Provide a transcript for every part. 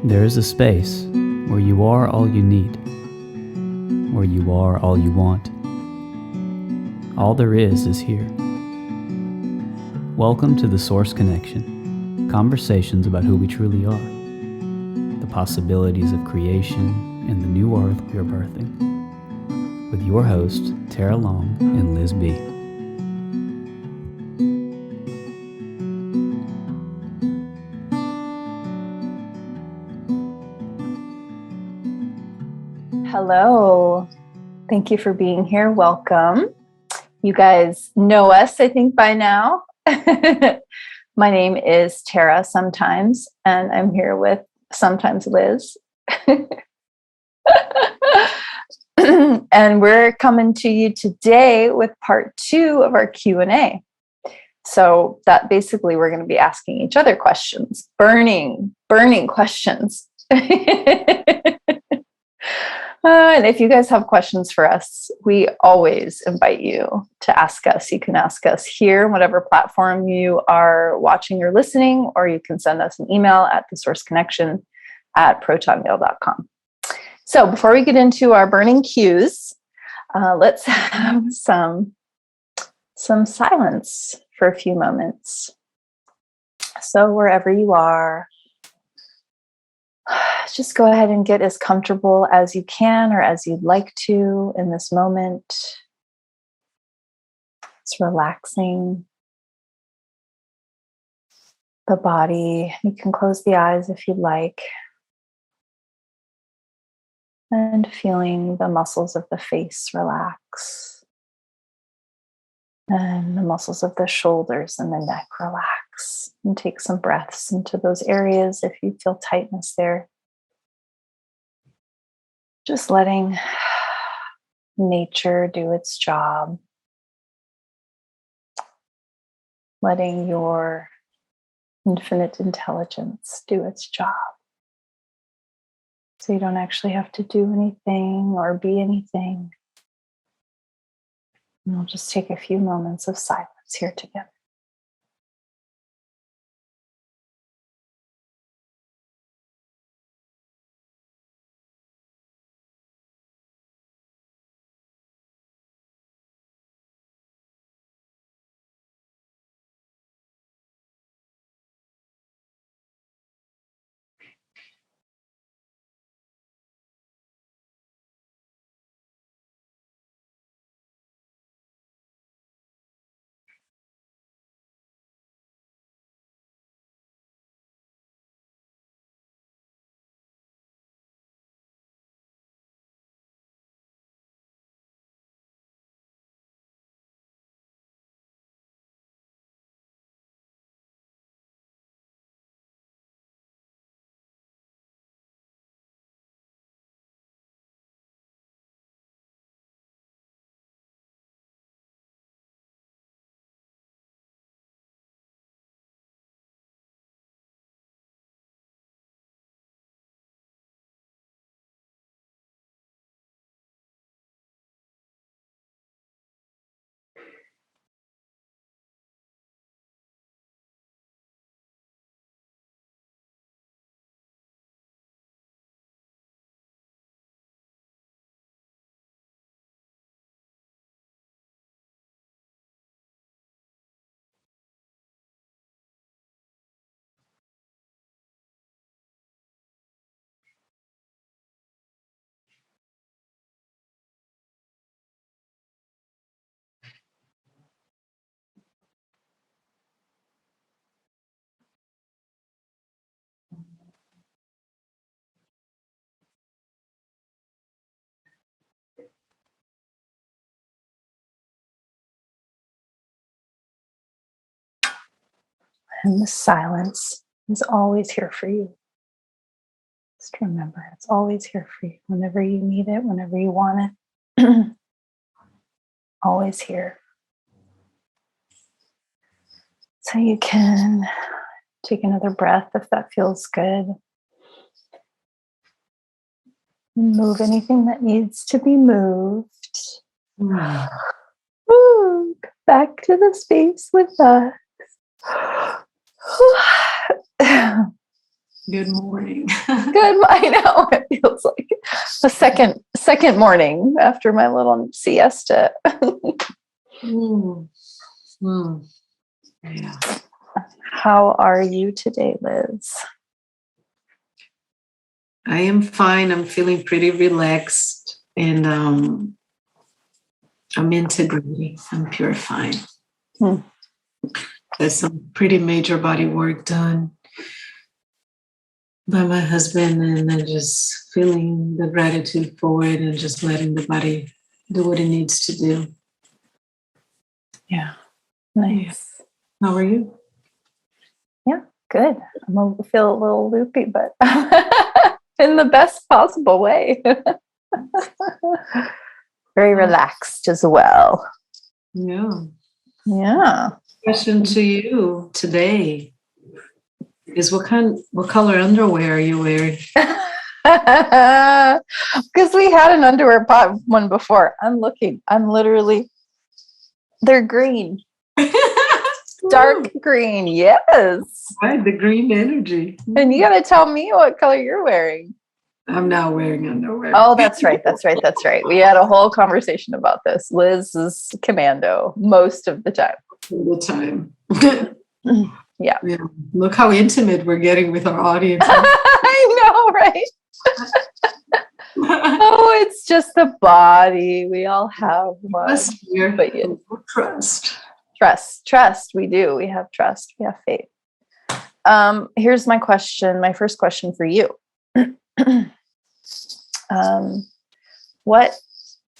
There is a space where you are all you need, where you are all you want. All there is here. Welcome to the Source Connection, conversations about who we truly are, the possibilities of creation, and the new earth we are birthing. With your hosts, Tara Long and Liz B. Hello. Thank you for being here. Welcome. You guys know us, I think, by now. My name is Tara sometimes, and I'm here with sometimes Liz. And we're coming to you today with part 2 of our Q&A. So that basically we're going to be asking each other questions, burning questions. And if you guys have questions for us, we always invite you to ask us. You can ask us here, whatever platform you are watching or listening, or you can send us an email at thesourceconnection@protonmail.com. So before we get into our burning cues, let's have some silence for a few moments. So wherever you are, just go ahead and get as comfortable as you can or as you'd like to in this moment. It's relaxing the body. You can close the eyes if you'd like. And feeling the muscles of the face relax. And the muscles of the shoulders and the neck relax. And take some breaths into those areas if you feel tightness there. Just letting nature do its job. Letting your infinite intelligence do its job. So you don't actually have to do anything or be anything. And we'll just take a few moments of silence here together. And the silence is always here for you. Just remember, it's always here for you whenever you need it, whenever you want it. Always here. So you can take another breath if that feels good. Move anything that needs to be moved. Ooh, back to the space with us. Good morning. Good. I know it feels like the second morning after my little siesta. Mm. Mm. Yeah. How are you today, Liz? I am fine. I'm feeling pretty relaxed, and I'm integrating. I'm purifying. There's some pretty major body work done by my husband, and I'm just feeling the gratitude for it and just letting the body do what it needs to do. Yeah. Nice. How are you? Yeah, good. I feel a little loopy, but in the best possible way. Very relaxed as well. Yeah. Yeah. Question to you today is what color underwear are you wearing? Because we had an underwear pot one before. I'm literally, they're green. Dark green, yes. Right, the green energy. And you got to tell me what color you're wearing. I'm not wearing underwear. Oh, that's right. We had a whole conversation about this. Liz is commando most of the time. All the time. Yeah. Look how intimate we're getting with our audience. I know, right? Oh, it's just the body. We all have one. But yeah. Trust. We do. We have trust. We have faith. Here's my question. My first question for you. What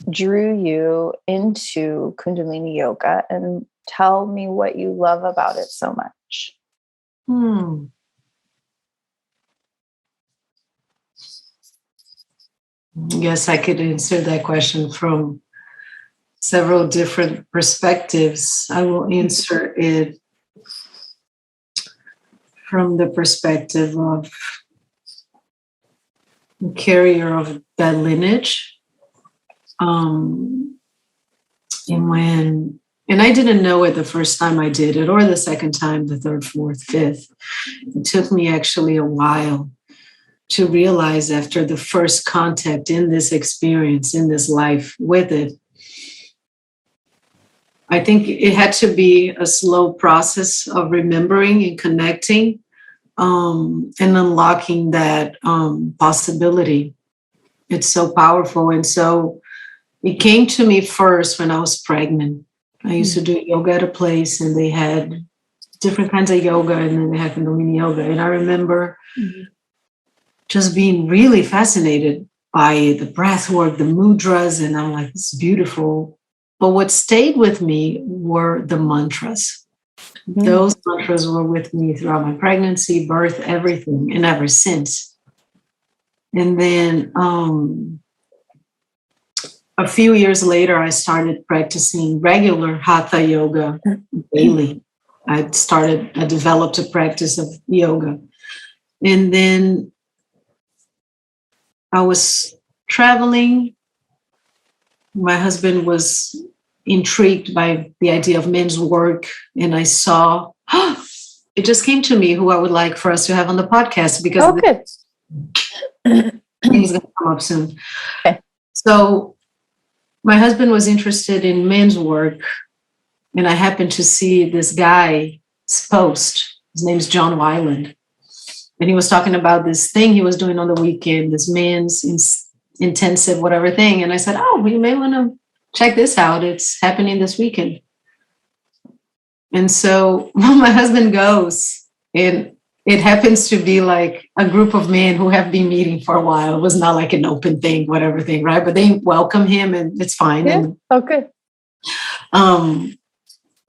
drew you into Kundalini Yoga, and tell me what you love about it so much? Yes, I could answer that question from several different perspectives. I will answer it from the perspective of the carrier of that lineage. And I didn't know it the first time I did it, or the second time, the third, fourth, fifth. It took me actually a while to realize, after the first contact in this experience, in this life with it. I think it had to be a slow process of remembering and connecting, and unlocking that possibility. It's so powerful. And so it came to me first when I was pregnant. I used to do yoga at a place, and they had different kinds of yoga, and then they had Kundalini Yoga. And I remember just being really fascinated by the breath work, the mudras, and I'm like, this is beautiful. But what stayed with me were the mantras. Those mantras were with me throughout my pregnancy, birth, everything, and ever since. And then a few years later, I started practicing regular hatha yoga daily. I developed a practice of yoga. And then I was traveling. My husband was intrigued by the idea of men's work. And I saw, it just came to me who I would like for us to have on the podcast, because he's going to come up soon. Okay. So my husband was interested in men's work, and I happened to see this guy's post. His name's John Weiland. And he was talking about this thing he was doing on the weekend, this men's intensive whatever thing. And I said, you may want to check this out. It's happening this weekend. And so my husband goes, and it happens to be like a group of men who have been meeting for a while. It was not like an open thing, whatever thing, right? But they welcome him, and it's fine. Yeah. And,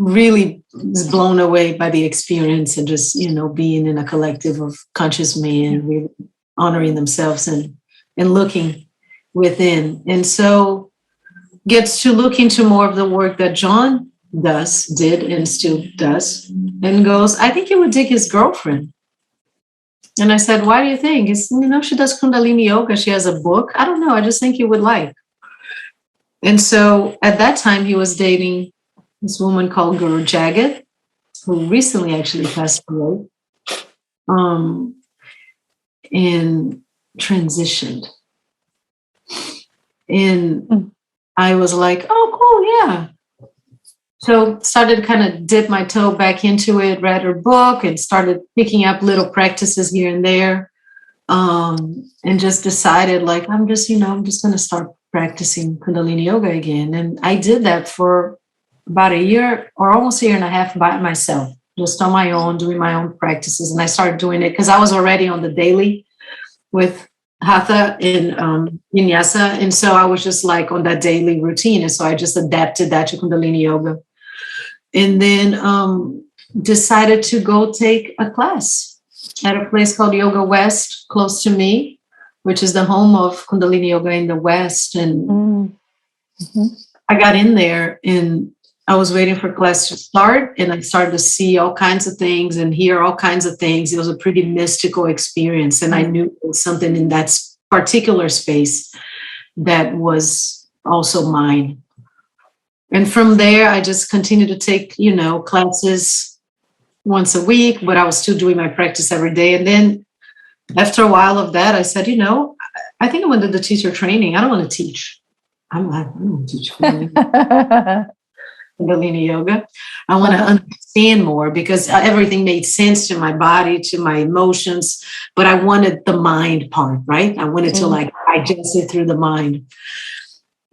really was blown away by the experience, and just, being in a collective of conscious men, really honoring themselves and looking within. And so gets to look into more of the work that John did and still does, and goes, I think he would dig his girlfriend. And I said, why do you think? She does Kundalini Yoga. She has a book. I don't know. I just think he would like. And so at that time, he was dating this woman called Guru Jagat, who recently actually passed away. and transitioned. And I was like, oh, cool, yeah. So started to kind of dip my toe back into it, read her book, and started picking up little practices here and there. And just decided, like, I'm just going to start practicing Kundalini Yoga again. And I did that for about a year or almost a year and a half by myself, just on my own, doing my own practices. And I started doing it because I was already on the daily with Hatha and Vinyasa. And so I was just like on that daily routine. And so I just adapted that to Kundalini Yoga. And then decided to go take a class at a place called Yoga West, close to me, which is the home of Kundalini Yoga in the West. And I got in there and I was waiting for class to start, and I started to see all kinds of things and hear all kinds of things. It was a pretty mystical experience. And I knew there was something in that particular space that was also mine. And from there, I just continued to take, classes once a week, but I was still doing my practice every day. And then after a while of that, I said, I think I want to do the teacher training. I don't want to teach. I don't want to teach Kundalini Yoga. I want to understand more because everything made sense to my body, to my emotions, but I wanted the mind part, right? I wanted to digest it through the mind.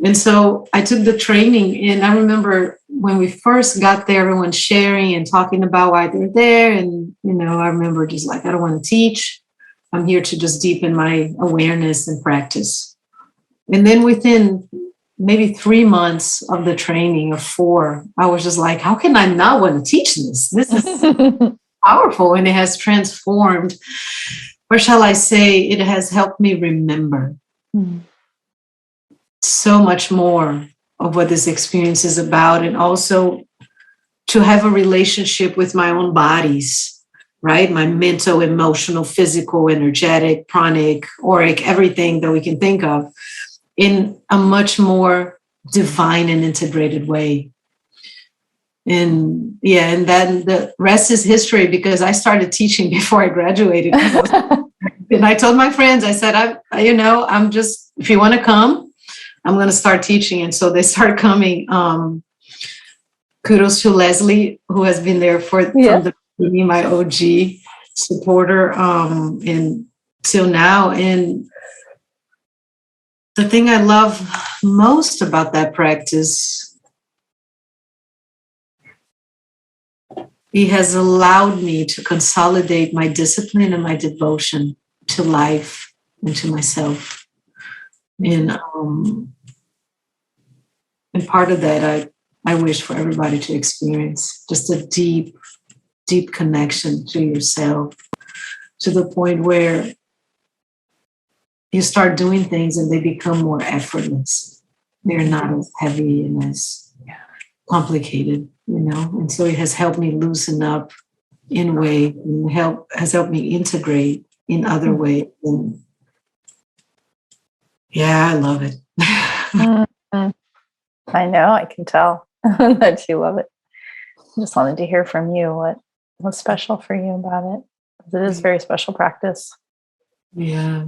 And so I took the training, and I remember when we first got there, everyone sharing and talking about why they're there. And, I remember just like, I don't want to teach. I'm here to just deepen my awareness and practice. And then within maybe 3 months of the training, of 4, I was just like, how can I not want to teach this? This is powerful, and it has transformed, or shall I say, it has helped me remember so much more of what this experience is about, and also to have a relationship with my own bodies, right? My mental, emotional, physical, energetic, pranic, auric, everything that we can think of in a much more divine and integrated way. And and then the rest is history, because I started teaching before I graduated. And I told my friends, I said, I'm just, if you want to come, I'm going to start teaching. And so they started coming. Kudos to Leslie, who has been there from the beginning, my OG supporter, and till now. And the thing I love most about that practice, it has allowed me to consolidate my discipline and my devotion to life and to myself. And part of that, I wish for everybody to experience just a deep, deep connection to yourself, to the point where you start doing things and they become more effortless. They're not as heavy and as complicated, And so it has helped me loosen up in a way, and has helped me integrate in other ways. And I love it. I know, I can tell that you love it. I just wanted to hear from you what's special for you about it. It is a very special practice. Yeah.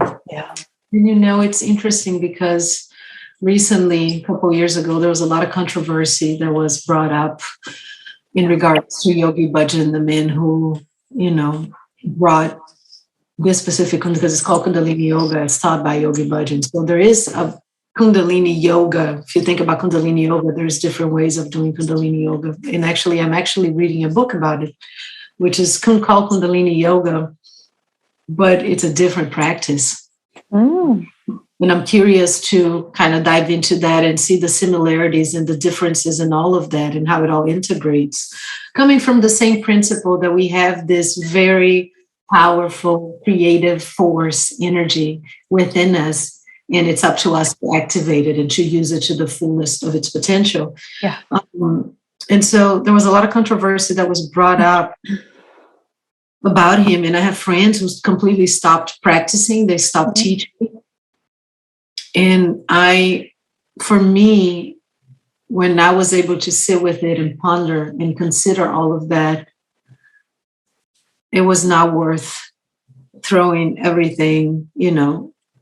And it's interesting because recently, a couple of years ago, there was a lot of controversy that was brought up in regards to Yogi Bhajan, the men who, brought this specific, because it's called Kundalini Yoga. It's taught by Yogi Bhajan. So there is a Kundalini Yoga. If you think about Kundalini Yoga, there's different ways of doing Kundalini Yoga. And actually, I'm actually reading a book about it, which is called Kundalini Yoga, but it's a different practice. And I'm curious to kind of dive into that and see the similarities and the differences and all of that and how it all integrates. Coming from the same principle that we have this very powerful, creative force, energy within us, and it's up to us to activate it and to use it to the fullest of its potential. Yeah. And so there was a lot of controversy that was brought up about him. And I have friends who completely stopped practicing. They stopped teaching. And for me, when I was able to sit with it and ponder and consider all of that, it was not worth throwing everything,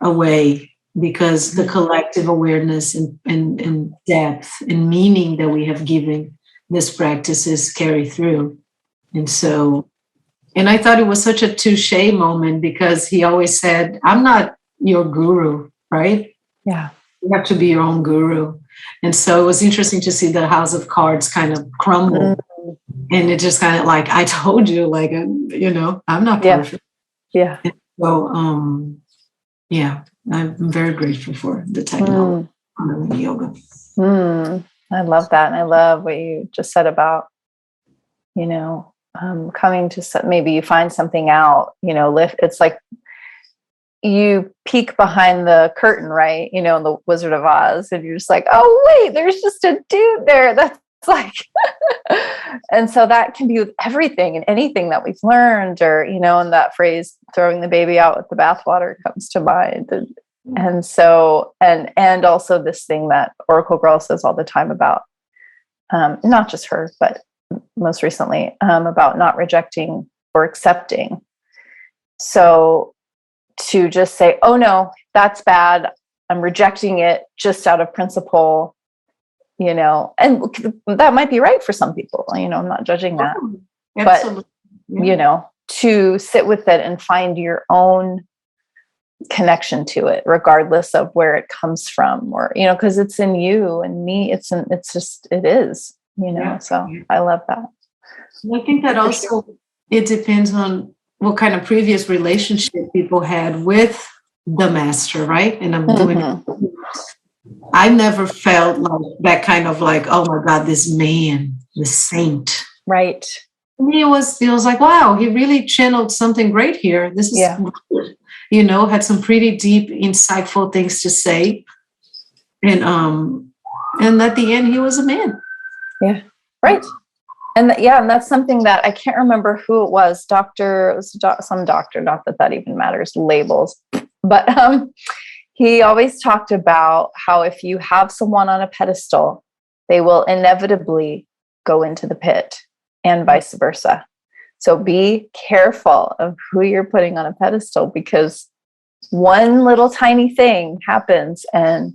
away, because the collective awareness and depth and meaning that we have given this practices carry through. And so, and I thought it was such a touche moment, because he always said, I'm not your guru, right? Yeah. You have to be your own guru. And so it was interesting to see the house of cards kind of crumble. And it just kind of like, I told you, like, I'm not perfect. Yeah. And so, yeah, I'm very grateful for the technology Kundalini Yoga. I love that. And I love what you just said about, coming to, maybe you find something out, it's like you peek behind the curtain, right? In the Wizard of Oz, and you're just like, oh, wait, there's just a dude there. That's like, and so that can be with everything and anything that we've learned, or, and that phrase, throwing the baby out with the bathwater, comes to mind. And so, and also this thing that Oracle Girl says all the time about, not just her, but most recently, about not rejecting or accepting. So to just say, oh no, that's bad, I'm rejecting it just out of principle, and that might be right for some people, I'm not judging that. Absolutely. But, to sit with it and find your own connection to it, regardless of where it comes from, or, because it's in you and me, it is, so I love that. I think that also, it depends on what kind of previous relationship people had with the master, right? And I'm doing, I never felt like that kind of like, oh my God, this man, the saint. Right. I mean, it was like, wow, he really channeled something great here. This is good. Had some pretty deep, insightful things to say. And at the end, he was a man. Yeah. Right. And and that's something that I can't remember who it was. Some doctor, not that even matters, labels. But he always talked about how if you have someone on a pedestal, they will inevitably go into the pit, and vice versa. So be careful of who you're putting on a pedestal, because one little tiny thing happens and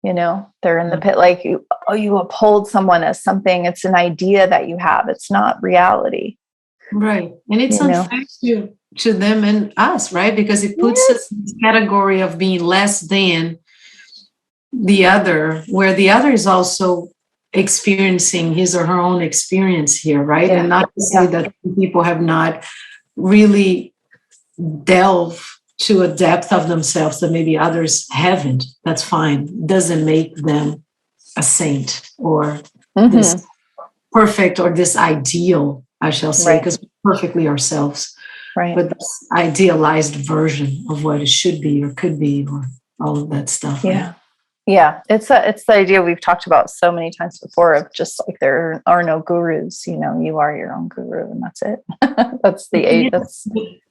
they're in the pit. Like you uphold someone as something. It's an idea that you have. It's not reality. Right. And it's unfair to them and us, right? Because it puts us in this category of being less than the other, where the other is also experiencing his or her own experience here, right? Yeah. And not to say that people have not really delved to a depth of themselves that maybe others haven't. That's fine. Doesn't make them a saint or this perfect or this ideal, I shall say, because we're perfectly ourselves. Right. But this idealized version of what it should be or could be, or all of that stuff. Yeah. Right? Yeah. It's the idea we've talked about so many times before of just like there are no gurus, you are your own guru, and that's it. That's the age. That's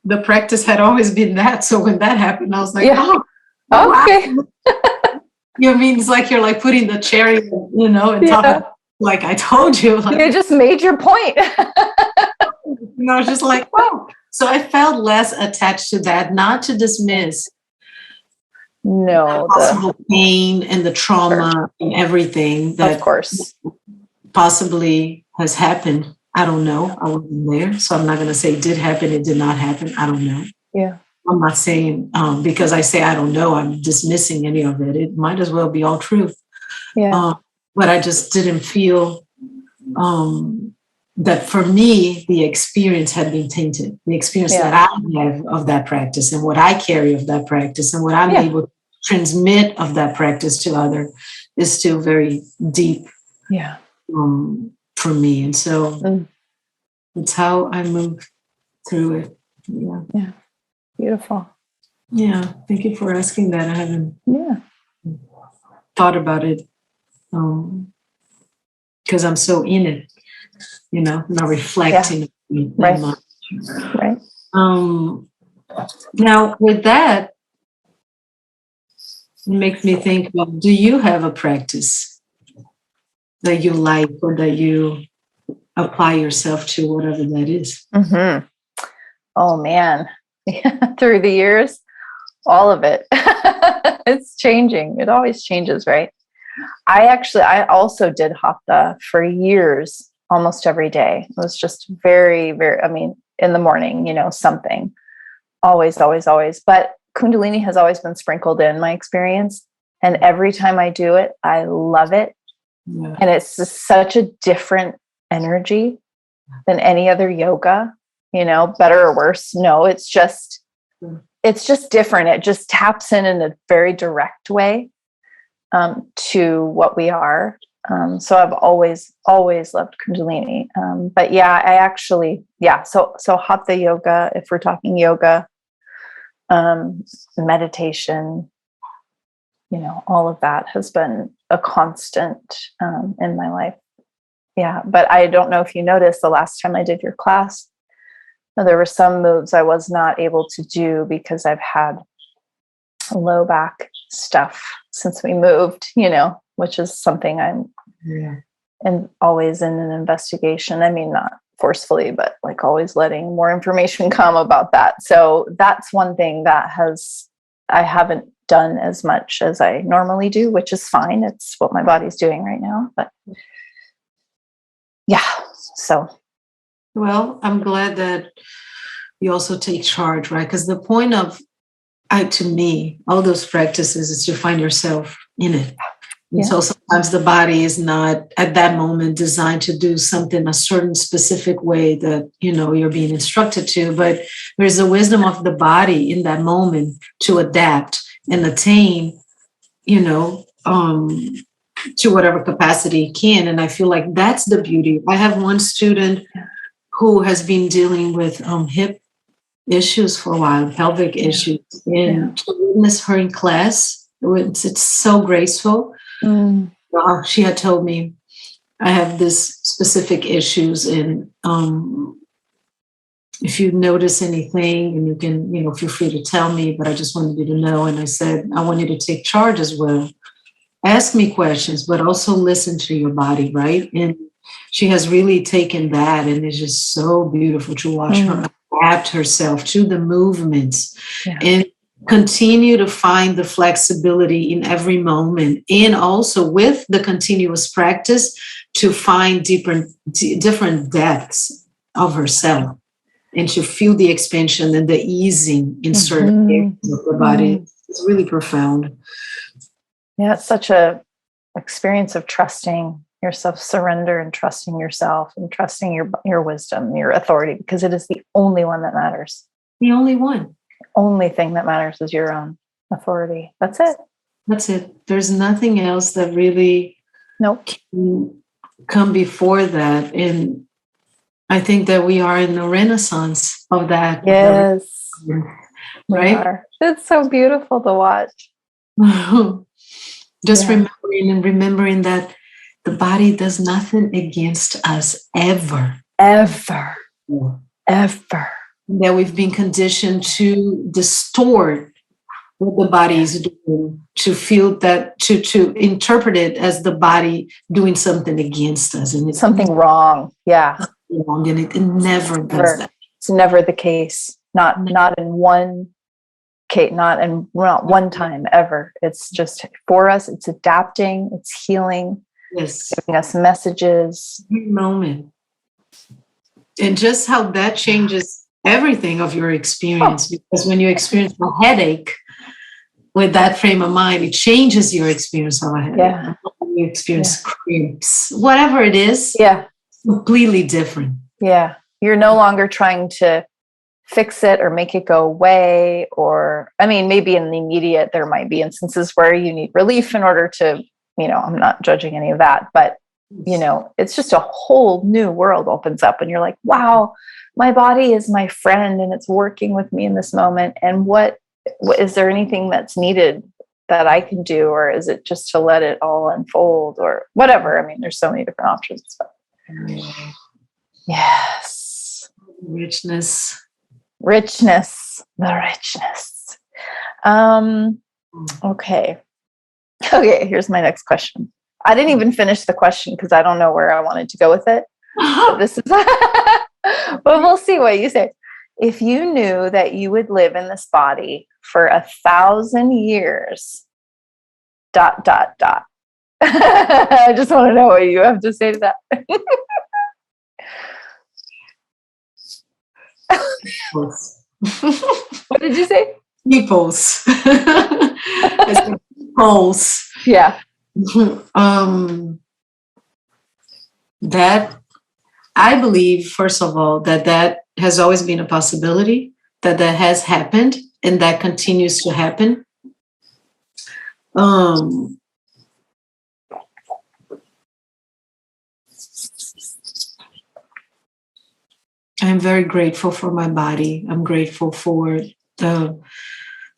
the practice had always been that. So when that happened, I was like, okay. Wow. I mean, it's like you're like putting the cherry, and talking like I told you. Like, you just made your point. Just like, wow. So I felt less attached to that, not to dismiss the possible pain and the trauma and everything that, of course, possibly has happened. I don't know. I wasn't there, so I'm not going to say it did happen. It did not happen. I don't know. Yeah. I'm not saying because I say I don't know, I'm dismissing any of it. It might as well be all true. Yeah. But I just didn't feel that for me, the experience had been tainted. The experience that I have of that practice and what I carry of that practice and what I'm able to transmit of that practice to others is still very deep for me. And so it's how I move through it. Yeah. Yeah. Beautiful. Yeah. Thank you for asking that. I haven't thought about it because I'm so in it, not reflecting that much. Right. Now, with that, it makes me think, well, do you have a practice that you like or that you apply yourself to, whatever that is? Mm-hmm. Oh, man. through the years, all of it. It's changing. It always changes, right? I also did hatha for years, almost every day. It was just very, very, I mean, in the morning, something. Always, always, always. But Kundalini has always been sprinkled in my experience. And every time I do it, I love it. Yeah. And it's just such a different energy than any other yoga, better or worse. No, it's just different. It just taps in a very direct way to what we are. So I've always loved Kundalini. But yeah, I actually, so Hatha yoga, if we're talking yoga, meditation, all of that has been a constant in my life. Yeah. But I don't know if you noticed the last time I did your class, there were some moves I was not able to do because I've had low back stuff since we moved, which is something I'm and always in an investigation. I mean, not forcefully, but like always letting more information come about that. So that's one thing that I haven't done as much as I normally do, which is fine. It's what my body's doing right now. But yeah, so. Well, I'm glad that you also take charge, right? Because the point of, to me, all those practices is to find yourself in it. And so sometimes the body is not at that moment designed to do something a certain specific way that, you're being instructed to, but there's a wisdom of the body in that moment to adapt and attain, to whatever capacity it can. And I feel like that's the beauty. I have one student who has been dealing with hip issues for a while, pelvic issues, and to witness her in class, it's so graceful. She had told me, I have this specific issues, and if you notice anything, and you can, feel free to tell me, but I just wanted you to know. And I said, I want you to take charge as well. Ask me questions, but also listen to your body, right? And she has really taken that, and it's just so beautiful to watch her adapt herself to the movements and continue to find the flexibility in every moment, and also with the continuous practice to find different depths of herself and to feel the expansion and the easing in certain areas of the body. It's really profound. Yeah, it's such a experience of trusting yourself, surrender and trusting yourself and trusting your wisdom, your authority, because it is the only one that matters. The only one. Only thing that matters is your own authority. That's it. That's it. There's nothing else that really can come before that. And I think that we are in the renaissance of that. Yes. Right? It's so beautiful to watch. Just remembering that the body does nothing against us ever. Ever. That we've been conditioned to distort what the body is doing, to feel that, to interpret it as the body doing something against us. And it's something wrong. Yeah. Wrong, and it never does that. It's never the case. Not in one case, not one time ever. It's just for us, it's adapting, it's healing, giving us messages. Every moment. And just how that changes everything of your experience, because when you experience a headache with that frame of mind, it changes your experience of a headache. Yeah. When you experience cramps, whatever it is, completely different. Yeah. You're no longer trying to fix it or make it go away, or, I mean, maybe in the immediate, there might be instances where you need relief in order to, I'm not judging any of that, but, it's just a whole new world opens up and you're like, wow, my body is my friend and it's working with me in this moment. And what is there anything that's needed that I can do, or is it just to let it all unfold or whatever? I mean, there's so many different options. But yes. Richness. The richness. Okay, here's my next question. I didn't even finish the question because I don't know where I wanted to go with it. But this is, but we'll see what you say. if you knew that you would live in this body for 1,000 years, ... I just want to know what you have to say to that. What did you say? Peoples. Peoples. Yeah. That I believe, first of all, that has always been a possibility, that has happened, and that continues to happen. I'm very grateful for my body. I'm grateful for the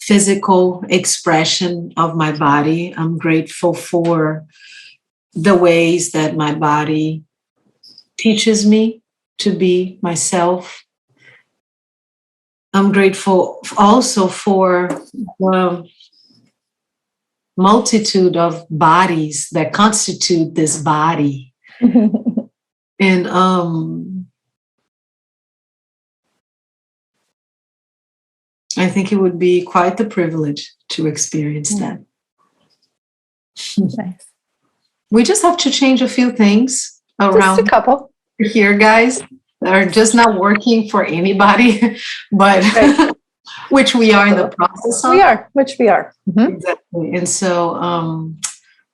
physical expression of my body. I'm grateful for the ways that my body teaches me to be myself. I'm grateful also for the multitude of bodies that constitute this body. And I think it would be quite the privilege to experience that. Nice. We just have to change a few things around Just a couple here, guys, that are just not working for anybody, but right. Which we are in the process of. We are. Mm-hmm. Exactly. And so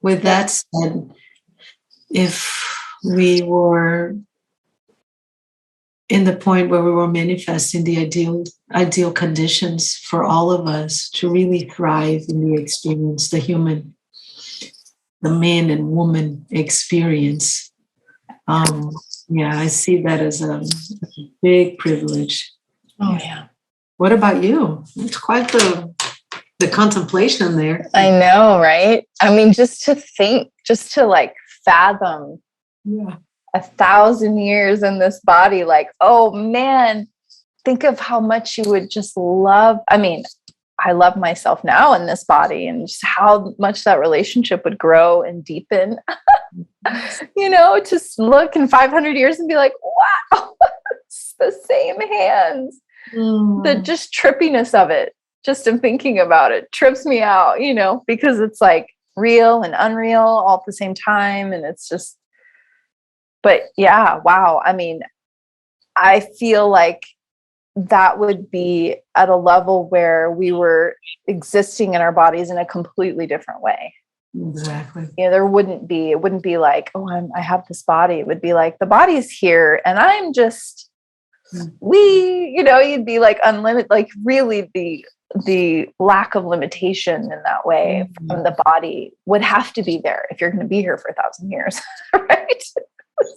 with that said, if we were in the point where we were manifesting the ideal conditions for all of us to really thrive in the experience, the man and woman experience. Yeah, I see that as a big privilege. Oh yeah. What about you? It's quite the contemplation there. I know, right? I mean, just to think, just to like fathom 1,000 years in this body, like, oh man, think of how much you would just love. I mean, I love myself now in this body, and just how much that relationship would grow and deepen. Just look in 500 years and be like, wow, it's the same hands. The just trippiness of it, just in thinking about it, trips me out, because it's like real and unreal all at the same time. And it's just, but yeah, wow. I mean, I feel like that would be at a level where we were existing in our bodies in a completely different way. Exactly. It wouldn't be like, oh, I have this body. It would be like, the body's here and I'm just, you'd be like unlimited, like really the lack of limitation in that way from the body would have to be there if you're going to be here for 1,000 years. Right.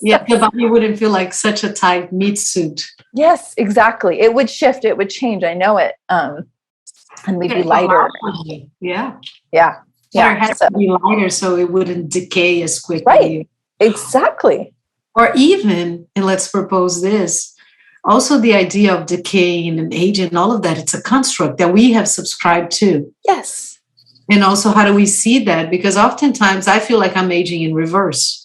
Yeah, the body wouldn't feel like such a tight meat suit. Yes, exactly. It would shift. It would change. I know it. And we'd be lighter. Yeah. Yeah. Yeah. It has to be lighter so it wouldn't decay as quickly. Right. Exactly. Or even, and let's propose this, also the idea of decaying and aging and all of that, it's a construct that we have subscribed to. Yes. And also, how do we see that? Because oftentimes I feel like I'm aging in reverse.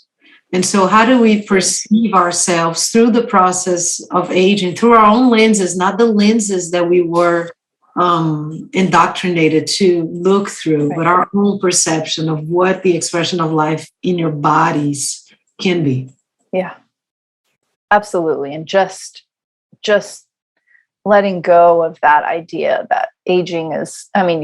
And so how do we perceive ourselves through the process of aging, through our own lenses, not the lenses that we were indoctrinated to look through, right, but our own perception of what the expression of life in your bodies can be. Yeah, absolutely. And just letting go of that idea that aging is, I mean,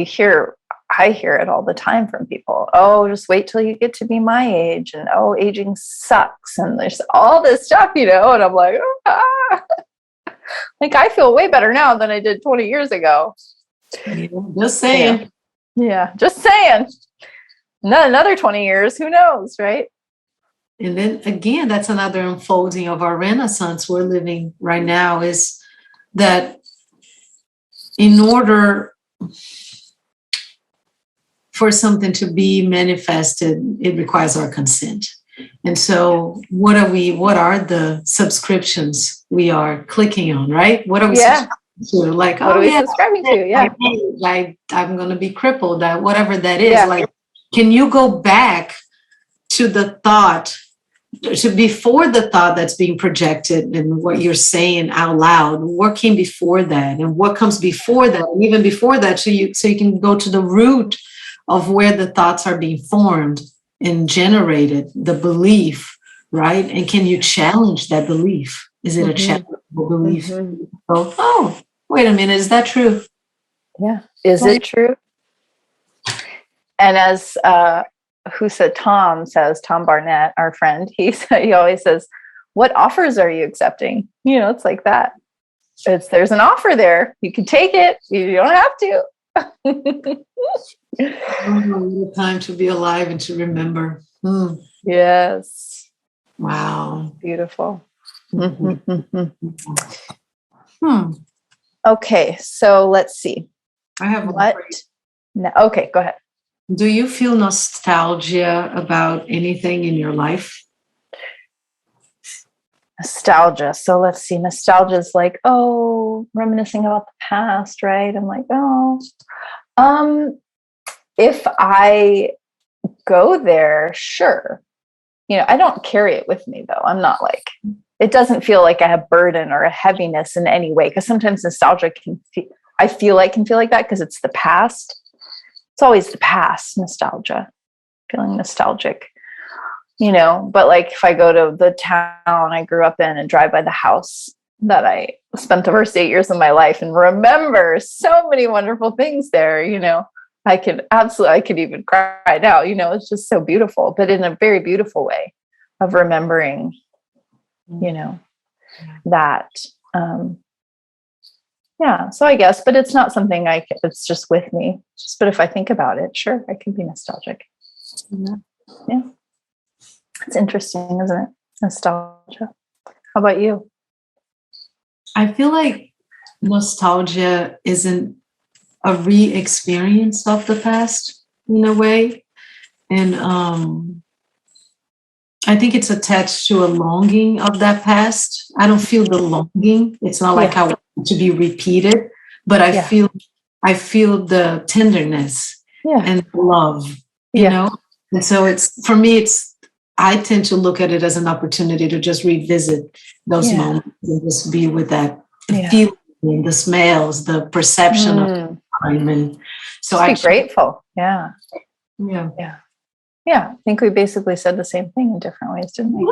I hear it all the time from people. Oh, just wait till you get to be my age. And oh, aging sucks. And there's all this stuff, and I'm like, like I feel way better now than I did 20 years ago. Just saying. Yeah, just saying. Not another 20 years, who knows, right? And then again, that's another unfolding of our Renaissance we're living right now, is that in order for something to be manifested, it requires our consent. And so what are the subscriptions we are clicking on, right? What are we subscribing to? Like, what are we subscribing to? Yeah. I'm going to be crippled, whatever that is. Yeah. Like, can you go back to the thought before the thought that's being projected and what you're saying out loud, what came before that and what comes before that, and even before that, so you can go to the root of where the thoughts are being formed and generated, the belief, right? And can you challenge that belief? Is it a challengeable belief? Oh, wait a minute, is that true? Yeah. Is it true? And as Tom Barnett, our friend, he always says, what offers are you accepting? It's like that. There's an offer there. You can take it. You don't have to. Time to be alive and to remember. Yes. Wow. Beautiful. Okay, so let's see. I have what. No, okay, go ahead. Do you feel nostalgia about anything in your life? Nostalgia. So let's see. Nostalgia is like, reminiscing about the past, right? I'm like, if I go there, sure. I don't carry it with me though. I'm not like, it doesn't feel like I have burden or a heaviness in any way. Because sometimes nostalgia can feel like that because it's the past. It's always the past, nostalgia, feeling nostalgic, but like if I go to the town I grew up in and drive by the house that I spent the first 8 years of my life and remember so many wonderful things there, I could even cry now, it's just so beautiful, but in a very beautiful way of remembering, that, yeah, so I guess, but it's not something it's just with me. But if I think about it, sure, I can be nostalgic. Yeah. It's interesting, isn't it? Nostalgia. How about you? I feel like nostalgia isn't a re-experience of the past in a way. And I think it's attached to a longing of that past. I don't feel the longing. It's not like I want it to be repeated, but I feel the tenderness and the love, you know? And so for me, I tend to look at it as an opportunity to just revisit those moments and just be with that feeling, the smells, the perception of time. And so I'm grateful. Yeah. I think we basically said the same thing in different ways, didn't we?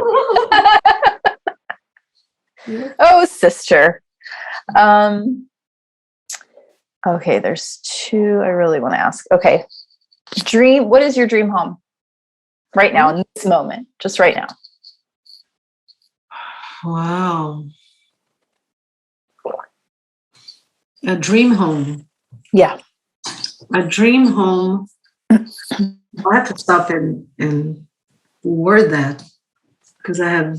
Oh, sister. Okay, there's two I really want to ask. Okay. What is your dream home? Right now, in this moment, just right now. Wow. A dream home. Yeah. A dream home. I'll have to stop and word that because I have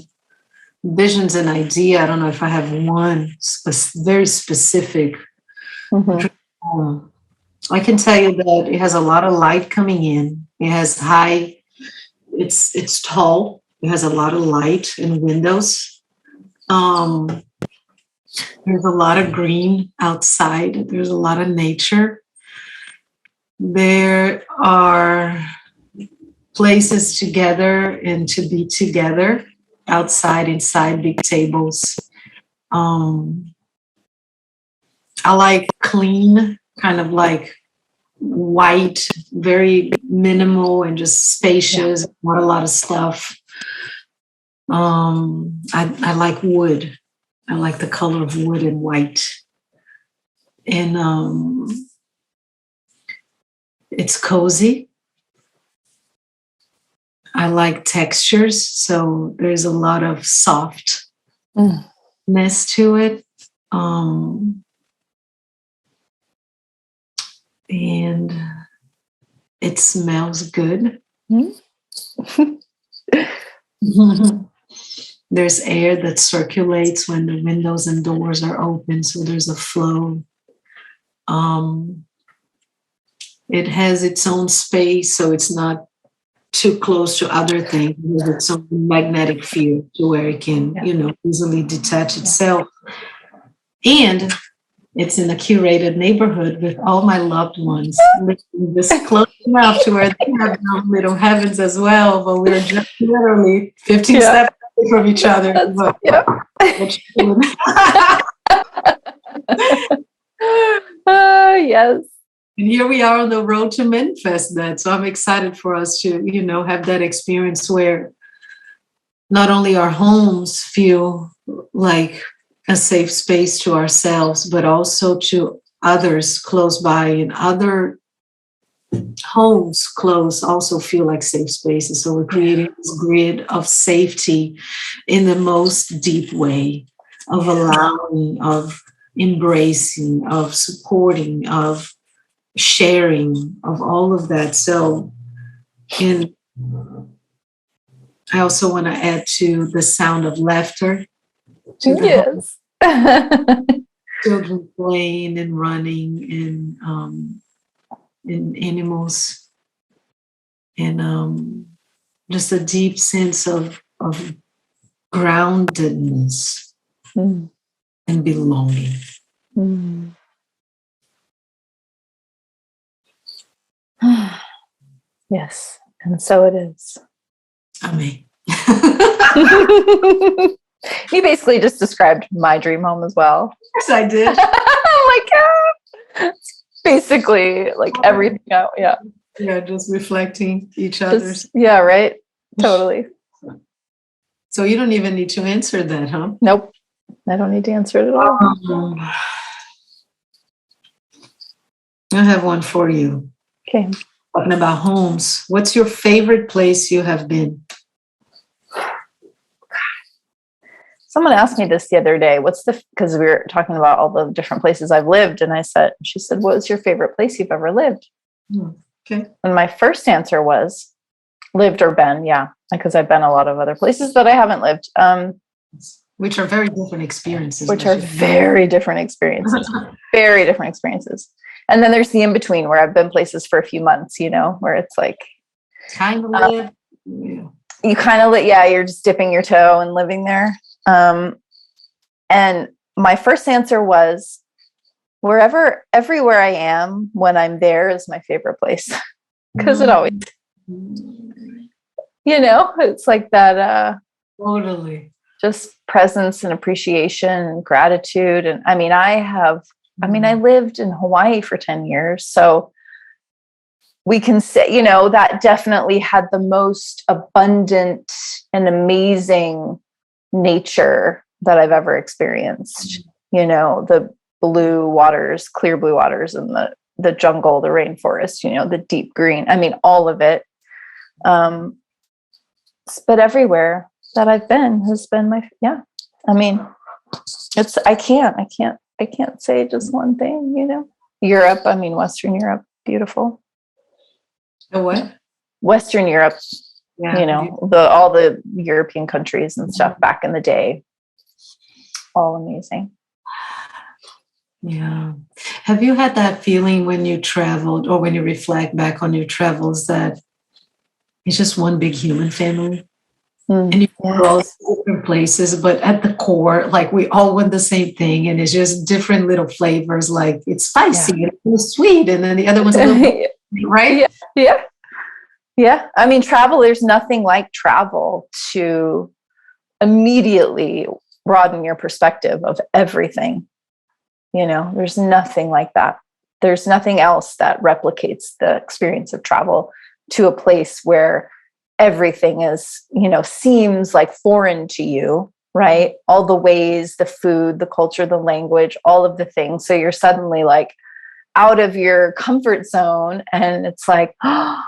visions and idea. I don't know if I have one very specific dream home. I can tell you that it has a lot of light coming in. It has it's tall. It has a lot of light and windows. There's a lot of green outside. There's a lot of nature. There are places together and to be together outside, inside big tables. I like clean, kind of like white, very minimal and just spacious, not a lot of stuff. I like wood. I like the color of wood and white. And it's cozy. I like textures, so there's a lot of softness to it. And it smells good. There's air that circulates when the windows and doors are open, so there's a flow. It has its own space, so it's not too close to other things. It has its own magnetic field to where it can, easily detach itself. And it's in a curated neighborhood with all my loved ones living just close enough to where they have their own little heavens as well, but we're just literally 15 steps away from each other. But, yes. And here we are on the road to manifest that. So I'm excited for us to, have that experience where not only our homes feel like a safe space to ourselves, but also to others close by, and other homes close also feel like safe spaces. So we're creating this grid of safety in the most deep way, of allowing, of embracing, of supporting, of sharing, of all of that. So, and I also want to add to the sound of laughter. Yes. Children playing and running, and animals, and just a deep sense of groundedness and belonging. Yes, and so it is. Amen. You basically just described my dream home as well. Yes, I did. Basically, like everything out. Yeah. Yeah, just reflecting each other's. Yeah, right. Totally. So you don't even need to answer that, huh? Nope. I don't need to answer it at all. I have one for you. Okay. Talking about homes, what's your favorite place you have been? Someone asked me this the other day. Because we were talking about all the different places I've lived, and she said, what was your favorite place you've ever lived? Okay. And my first answer was lived or been. Yeah. Because I've been a lot of other places that I haven't lived. Which are very different experiences. Very different experiences. Very different experiences. And then there's the in-between where I've been places for a few months, where it's like kind of live. Yeah. You kind of you're just dipping your toe and living there. And my first answer was everywhere I am when I'm there is my favorite place. Because it always, it's like that, totally, just presence and appreciation and gratitude. And I mean, I lived in Hawaii for 10 years. So we can say, that definitely had the most abundant and amazing nature that I've ever experienced. The blue waters, clear blue waters, and the jungle, the rainforest, the deep green. I mean, all of it. But everywhere that I've been has been I mean, I can't say just one thing, Europe, Western Europe, beautiful. The what? Western Europe, all the European countries and stuff back in the day. All amazing. Yeah. Have you had that feeling when you traveled, or when you reflect back on your travels, that it's just one big human family? And you go all different places, but at the core, like, we all want the same thing, and it's just different little flavors. Like, it's spicy and it's sweet, and then the other one's a little right? Yeah. I mean, travel, there's nothing like travel to immediately broaden your perspective of everything. There's nothing like that. There's nothing else that replicates the experience of travel to a place where everything is, seems like foreign to you, right? All the ways, the food, the culture, the language, all of the things. So you're suddenly like out of your comfort zone, and it's like, oh,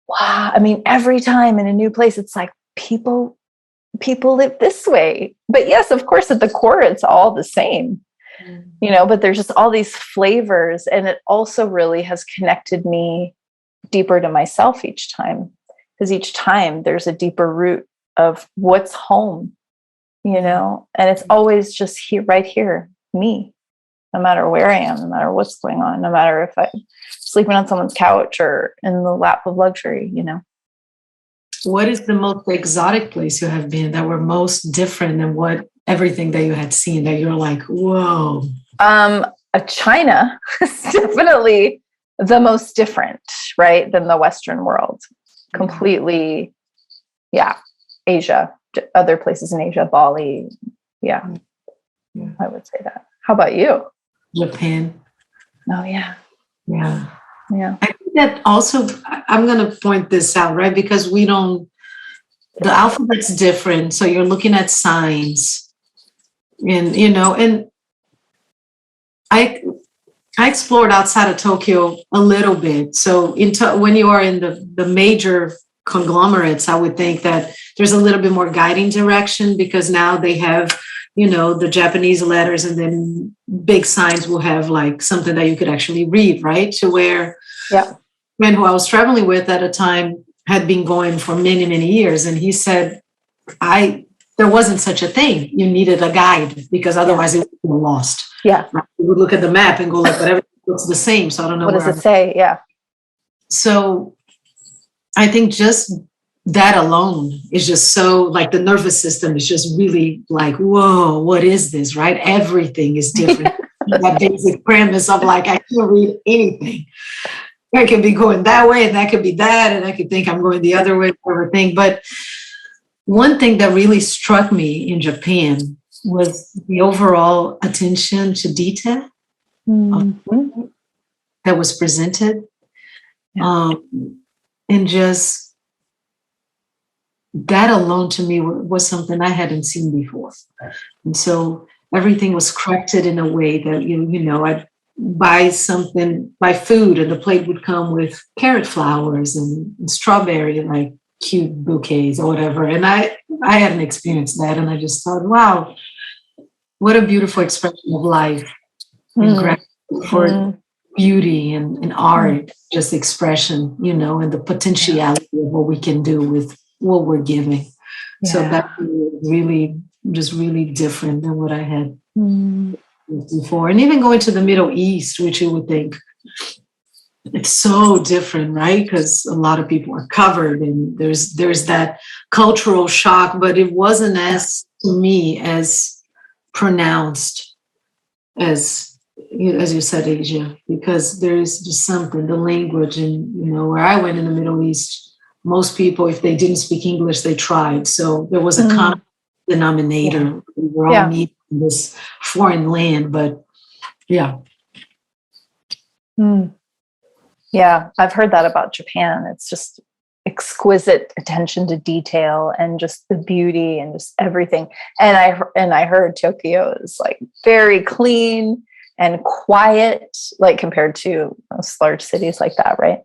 wow. I mean, every time in a new place, it's like people live this way. But yes, of course, at the core, it's all the same, but there's just all these flavors. And it also really has connected me deeper to myself each time, because each time there's a deeper root of what's home, and it's always just here, right here, me, no matter where I am, no matter what's going on, no matter if I'm sleeping on someone's couch or in the lap of luxury, What is the most exotic place you have been that were most different than everything that you had seen, that you're like, whoa? China is definitely the most different, right, than the Western world. Completely, yeah. Asia, other places in Asia, Bali, yeah. I would say that. How about you? Japan. Oh, yeah. Yeah. Yeah. I think that also, I'm going to point this out, right? Because the alphabet's different. So you're looking at signs and, and I explored outside of Tokyo a little bit. So when you are in the major conglomerates, I would think that there's a little bit more guiding direction because now they have, the Japanese letters, and then big signs will have like something that you could actually read, right? To where man who I was traveling with at a time had been going for many, many years. And he said, there wasn't such a thing. You needed a guide because otherwise it would be lost. Yeah. Right? You would look at the map and go like, but everything looks the same. So I don't know. What does it say? Yeah. So I think just that alone is just so like the nervous system is just really like, whoa, what is this? Right? Everything is different. That basic premise of like, I can't read anything. I could be going that way and that could be that. And I could think I'm going the other way, everything. But one thing that really struck me in Japan was the overall attention to detail that was presented. And just that alone to me was something I hadn't seen before. And so everything was crafted in a way that, I'd buy food and the plate would come with carrot flowers and strawberry, like cute bouquets or whatever. And I hadn't experienced that. And I just thought, wow, what a beautiful expression of life and gratitude for beauty and art, just expression, and the potentiality of what we can do with what we're giving. Yeah. So that was really, just really different than what I had before. And even going to the Middle East, which you would think it's so different, right? Because a lot of people are covered and there's that cultural shock, but it wasn't to me as pronounced as you said, Asia, because there's just something, the language, and where I went in the Middle East, most people, if they didn't speak English, they tried. So there was a common denominator. Yeah. We were all meeting in this foreign land, but yeah. Yeah, I've heard that about Japan. It's just exquisite attention to detail and just the beauty and just everything. And I heard Tokyo is like very clean and quiet, like compared to most large cities like that, right?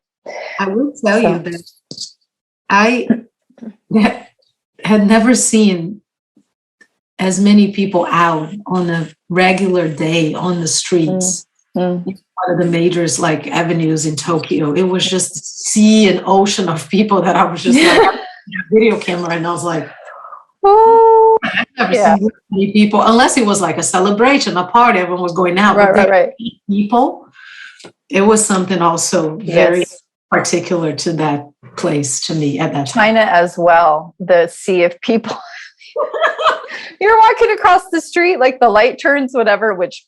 I will tell you that I had never seen as many people out on a regular day on the streets. One of the major like avenues in Tokyo. It was just a sea and ocean of people that I was just like video camera, and I was like, oh, I've never seen this many people, unless it was like a celebration, a party, everyone was going out. Right. People, it was something also very particular to that place to me at that time. China as well, the sea of people. You're walking across the street, like the light turns, whatever, which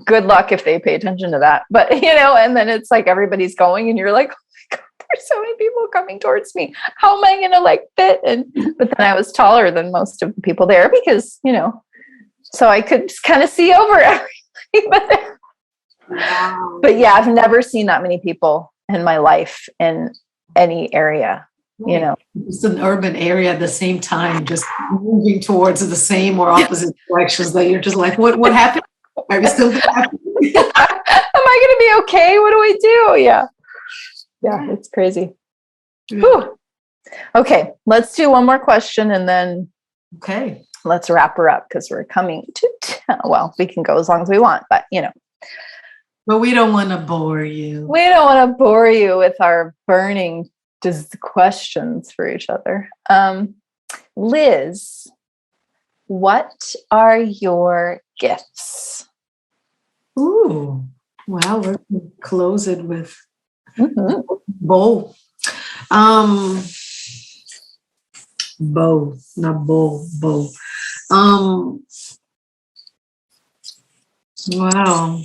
good luck if they pay attention to that. But, and then it's like everybody's going and you're like, oh my God, there's so many people coming towards me. How am I going to fit? But then I was taller than most of the people there because, so I could just kind of see over everything. Wow. But yeah, I've never seen that many people in my life in any area. It's an urban area at the same time, just moving towards the same or opposite directions that you're just like, what happened? Are we still happening? Am I going to be okay? What do I do? Yeah, it's crazy. Yeah. Okay, let's do one more question and then let's wrap her up because we're coming to we can go as long as we want, but But we don't want to bore you. We don't want to bore you with our burning questions for each other. Liz, what are your gifts? Ooh, well, we're going to close it with bow. Bow, not bow. Wow.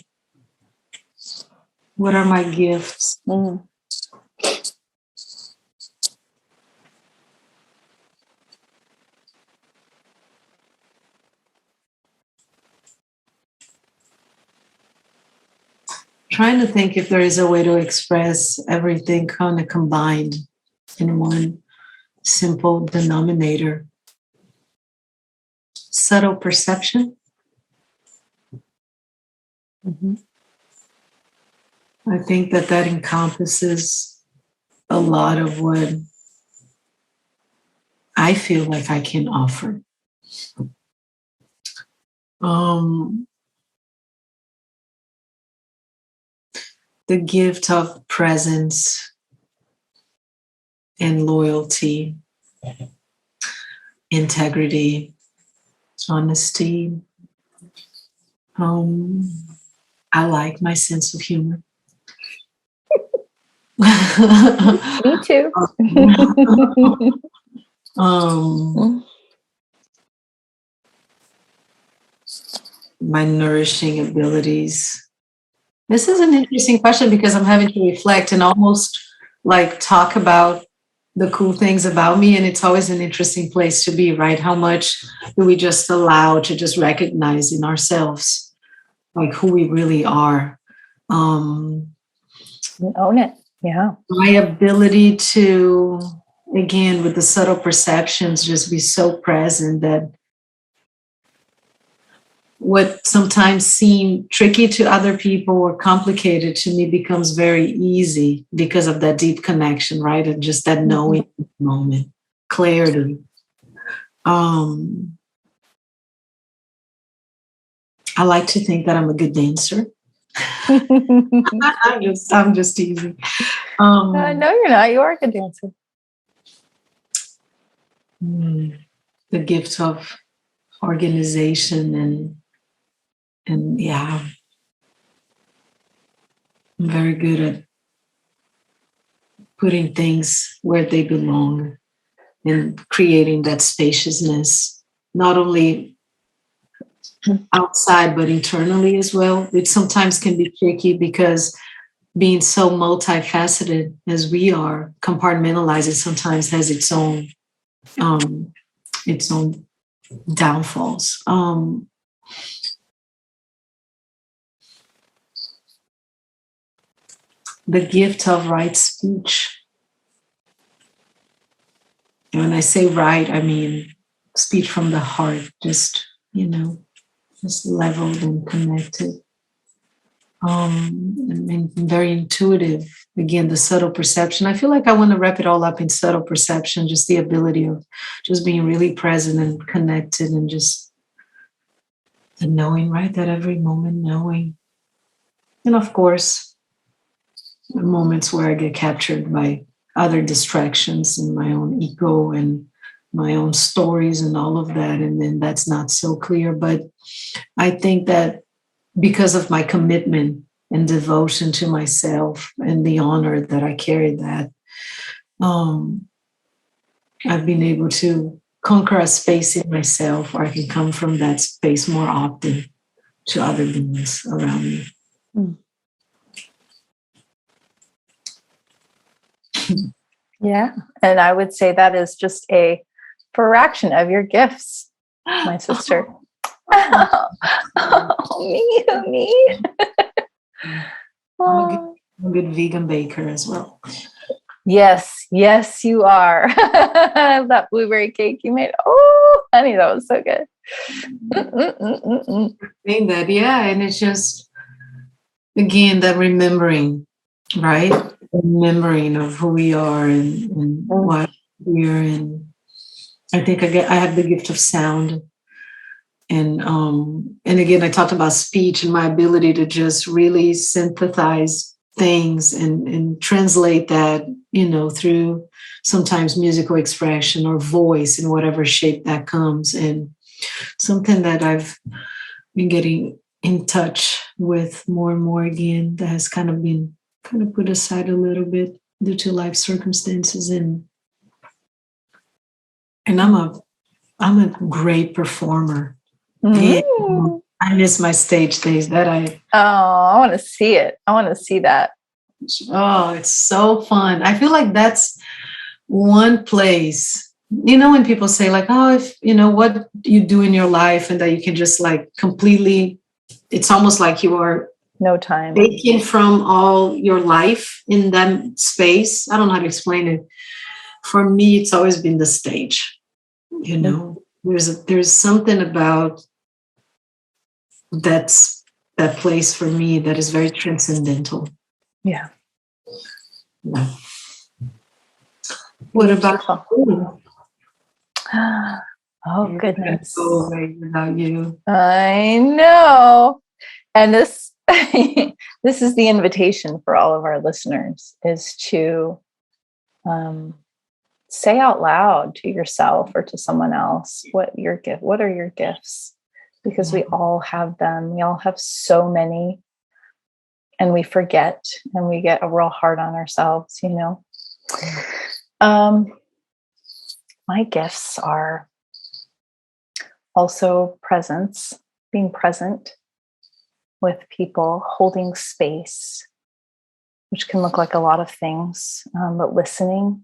What are my gifts? Mm. Trying to think if there is a way to express everything kind of combined in one simple denominator. Subtle perception. Mm-hmm. I think that encompasses a lot of what I feel like I can offer. The gift of presence and loyalty, integrity, honesty. I like my sense of humor. Me too. My nourishing abilities. This is an interesting question because I'm having to reflect and almost like talk about the cool things about me. And it's always an interesting place to be, right? How much do we just allow to just recognize in ourselves, like who we really are? Own it. Yeah. My ability to, again, with the subtle perceptions, just be so present that what sometimes seem tricky to other people or complicated to me becomes very easy because of that deep connection, right? And just that knowing moment, clarity. I like to think that I'm a good dancer. I'm just teasing. No, you're not. You are a good dancer. The gift of organization and yeah, I'm very good at putting things where they belong and creating that spaciousness, not only outside but internally as well. It sometimes can be tricky because being so multifaceted as we are, compartmentalized, it sometimes has its own downfalls. The gift of right speech. And when I say right, I mean speech from the heart, just, just leveled and connected. And very intuitive. Again, the subtle perception. I feel like I want to wrap it all up in subtle perception, just the ability of just being really present and connected and just the knowing, right? That every moment knowing. And of course, the moments where I get captured by other distractions and my own ego and my own stories and all of that. And then that's not so clear. But I think that because of my commitment and devotion to myself and the honor that I carry that, I've been able to conquer a space in myself where I can come from that space more often to other beings around me. Yeah. And I would say that is just a fraction of your gifts, my sister. Me. I'm a good vegan baker as well. Yes, you are. That blueberry cake you made. Oh, honey, that was so good. Saying that, yeah, and it's just again that remembering, right? Remembering of who we are and why we're here. And I think I have the gift of sound. And again, I talked about speech and my ability to just really synthesize things and translate that, through sometimes musical expression or voice in whatever shape that comes. And something that I've been getting in touch with more and more again that has kind of been put aside a little bit due to life circumstances. And I'm a great performer. And I miss my stage days. I want to see it. I want to see that. Oh, it's so fun. I feel like that's one place, when people say like, oh, if what you do in your life and that you can just like completely, it's almost like you are no time taken from all your life in that space. I don't know how to explain it. For me, it's always been the stage. There's something about that place for me that is very transcendental. Yeah. What about you? Oh, goodness. Go away without you. I know. And this this is the invitation for all of our listeners, is to say out loud to yourself or to someone else what are your gifts, because we all have them. We all have so many, and we forget, and we get real hard on ourselves, My gifts are also presence, being present with people, holding space, which can look like a lot of things, but listening.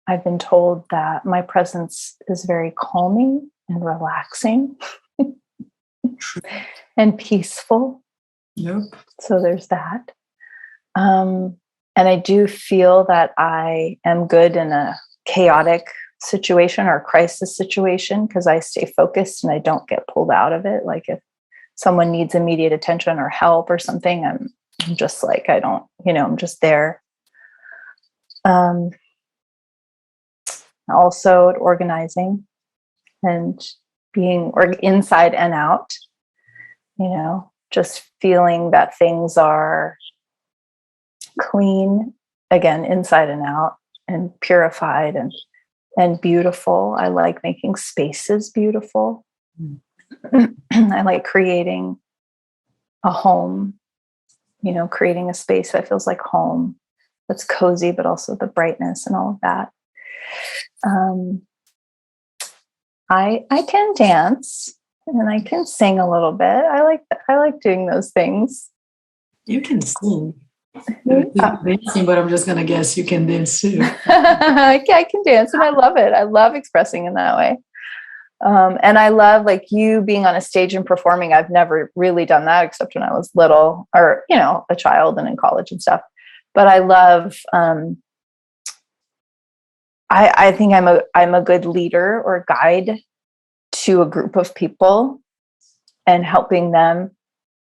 I've been told that my presence is very calming and relaxing and peaceful. Yep. So there's that. And I do feel that I am good in a chaotic situation or a crisis situation, because I stay focused and I don't get pulled out of it. Like if someone needs immediate attention or help or something, I'm just like, I'm just there. Also at organizing and being inside and out, just feeling that things are clean, again, inside and out, and purified and beautiful. I like making spaces beautiful. I like creating a home, creating a space that feels like home, that's cozy, but also the brightness and all of that. I can dance and I can sing a little bit. I like doing those things. You can sing. Dancing, but I'm just gonna guess you can dance too. I can dance, and I love it. I love expressing in that way. And I love, like, you being on a stage and performing. I've never really done that except when I was little, or a child and in college and stuff. But I love. I think I'm a good leader or guide to a group of people, and helping them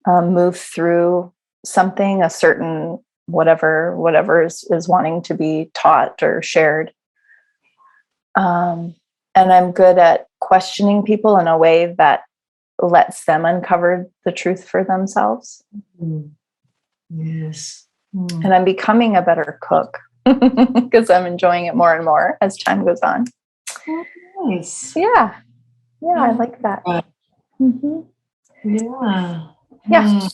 move through something, a certain whatever is wanting to be taught or shared. And I'm good at questioning people in a way that lets them uncover the truth for themselves. Yes. And I'm becoming a better cook because I'm enjoying it more and more as time goes on. Oh, nice. Yeah, I like that. Mm-hmm. Yeah.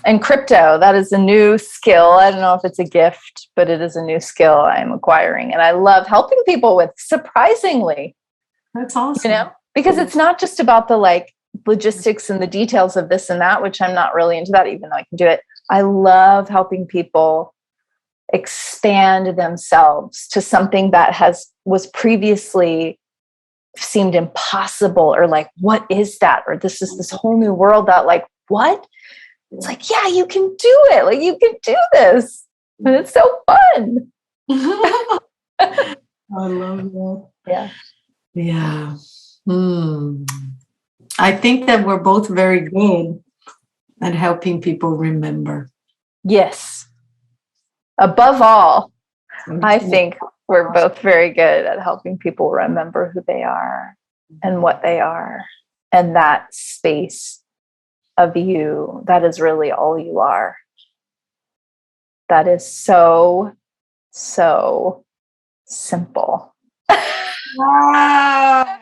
And crypto, that is a new skill. I don't know if it's a gift, but it is a new skill I'm acquiring. And I love helping people with, surprisingly. That's awesome. Because it's not just about the logistics and the details of this and that, which I'm not really into that, even though I can do it. I love helping people expand themselves to something that was previously seemed impossible, or like, what is that? Or this is this whole new world that, like, what? It's like, yeah, you can do it. Like, you can do this. And it's so fun. I love that. Yeah. Yeah. I think that we're both very good at helping people remember. Yes. Above all, I think we're both very good at helping people remember who they are and what they are, and that space of you, that is really all you are. That is so, so simple. Wow.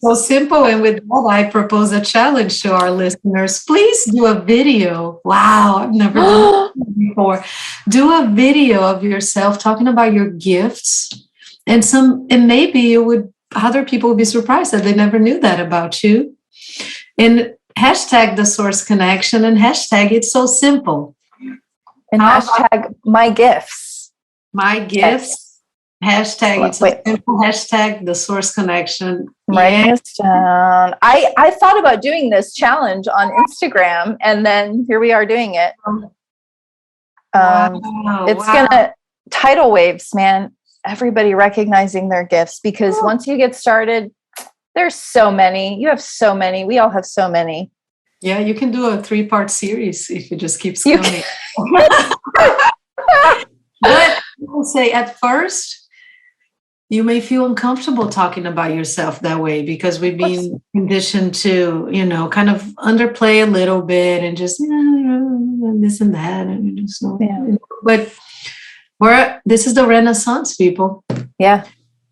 So simple. And with that, I propose a challenge to our listeners. Please do a video. Wow, I've never done that before. Do a video of yourself talking about your gifts, and maybe you would other people will be surprised that they never knew that about you. And hashtag the source connection and hashtag it's so simple. And hashtag my gifts. My gifts. Hashtag it's so simple. Hashtag the source connection. Writing this down. I thought about doing this challenge on Instagram, and then here we are doing it. It's gonna tidal waves, man. Everybody recognizing their gifts, because once you get started, there's so many. You have so many. We all have so many. Yeah, you can do a 3-part series if it just keeps going. But I will say at first, you may feel uncomfortable talking about yourself that way, because we've been conditioned to, kind of underplay a little bit and just this and that. And just, But this is the Renaissance, people. Yeah.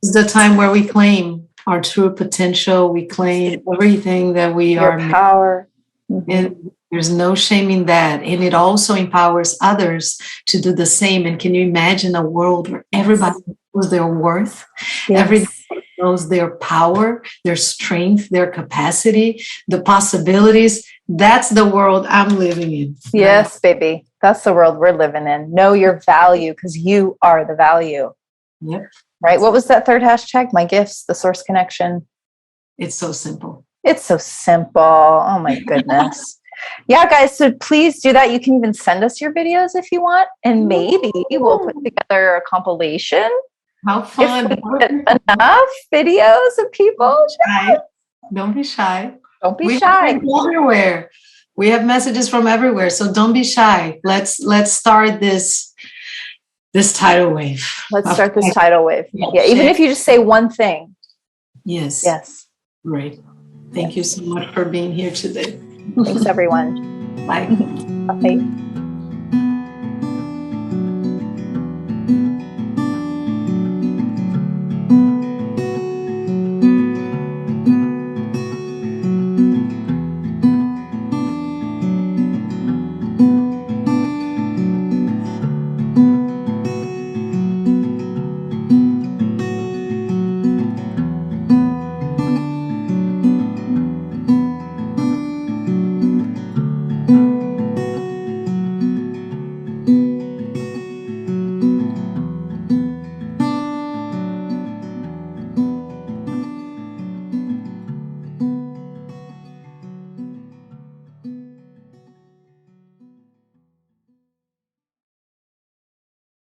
This is the time where we claim our true potential. We claim everything that we are. Power. And there's no shame in that. And it also empowers others to do the same. And can you imagine a world where everybody knows their worth? Yes. Everybody knows their power, their strength, their capacity, the possibilities. That's the world I'm living in. Yes, baby. That's the world we're living in. Know your value, because you are the value. Yep. Right? What was that third hashtag? My gifts, the source connection. It's so simple. It's so simple. Oh my goodness. Yeah, guys. So please do that. You can even send us your videos if you want. And maybe we'll put together a compilation. How fun. If we get enough videos of people. Don't be shy. Don't be shy. Everywhere. We have messages from everywhere. So don't be shy. Let's start this tidal wave. Let's start this tidal wave. Yeah. Even if you just say one thing. Yes. Yes. Great. Thank you so much for being here today. Thanks, everyone. Bye. Bye.